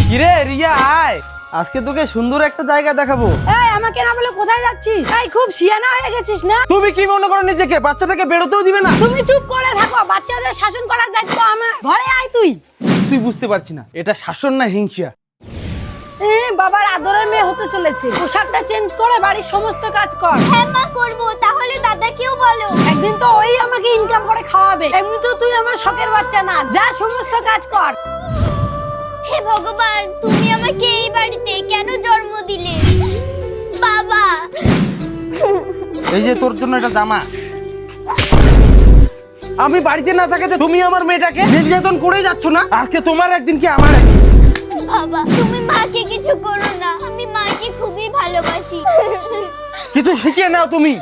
কিরে রিয়া আয়, আজকে তোকে সুন্দর একটা জায়গা দেখাবো। এই আমাকে না বলে কোথায় যাচ্ছিস? এই খুব শিয়ানা হয়ে গেছিস না? তুমি কি মনে করো নিজেকে? বাচ্চাটাকে বেরোতেও দিবে না? তুমি চুপ করে থাকো, বাচ্চাদের শাসন করার দায়িত্ব আমার। ঘরে আয় তুই। তুই বুঝতে পারছি না এটা শাসন না হিংসা। বাবার আদরের মেয়ে হতে চলেছে, পোশাকটা চেঞ্জ করে বাড়ির সমস্ত কাজ কর। হ্যাঁ মা করবো, তাহলে দাদাকেও বলো। একদিন তো ওই আমাকে ইনকাম করে খাওয়াবে। এমনিতেও তুই আমার শখের বাচ্চা না, যা সমস্ত কাজ কর। হে ভগবান, তুমি আমাকে এই বাড়িতে কেন জন্ম দিলে বাবা? এই যে তোর জন্য এটা জামা। আমি বাড়িতে না থাকাতে তুমি আমার মেয়েটাকে নির্যাতন করেই যাচ্ছ না? আজকে তোমার একদিন কি আমার একদিন। বাবা তুমি মাকে কিছু করো না, আমি মাকে খুবই ভালোবাসি। কিছু শিখিয়ে নাও তুমি।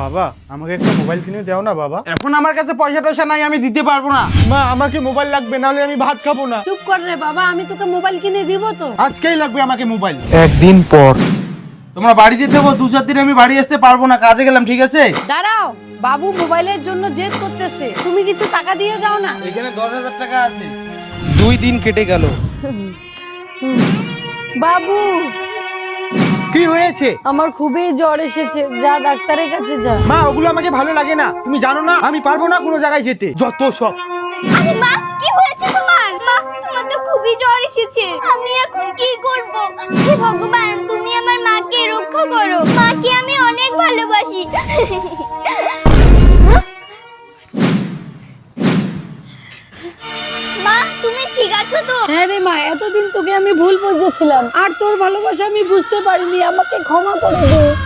বাবা আমাকে একটা মোবাইল কিনে দাও না বাবা। এখন আমার কাছে পয়সা টয়সা নাই, আমি দিতে পারবো না। মা আমাকে মোবাইল লাগবে, নাহলে আমি ভাত খাবো না। চুপ কর রে বাবা, আমি তোকে মোবাইল কিনে দিব তো। আজকেই লাগবে আমাকে মোবাইল। একদিন পর তোমরা বাড়িতে থেকো, 2-4 দিন আমি বাড়ি আসতে পারবো না, কাজে গেলাম, ঠিক আছে? দাঁড়াও, বাবু মোবাইলের জন্য জেদ করতেছে, তুমি কিছু টাকা দিয়ে যাও না। এখানে 10,000 টাকা আছে। 2 দিন কেটে গেল। বাবু কি হয়েছে? আমার খুবই জ্বর এসেছে, যা ডাক্তারের কাছে যা। মা ওগুলো আমাকে ভালো লাগে না, তুমি জানো না আমি পারবো না কোনো জায়গায় যেতে, যত সব। আরে মা কি হয়েছে তোমার? মা তোমার তো খুবই জ্বর এসেছে, আমি এখন কি করব? হে ভগবান তুমি আমার মাকে রক্ষা করো, মাকে আমি অনেক ভালোবাসি। মা তুমি ঠিক আছো তো? হ্যাঁ রে মা, এতদিন তোকে আমি ভুল বুঝেছিলাম, আর তোর ভালোবাসা আমি বুঝতে পারিনি, আমাকে ক্ষমা করে দে।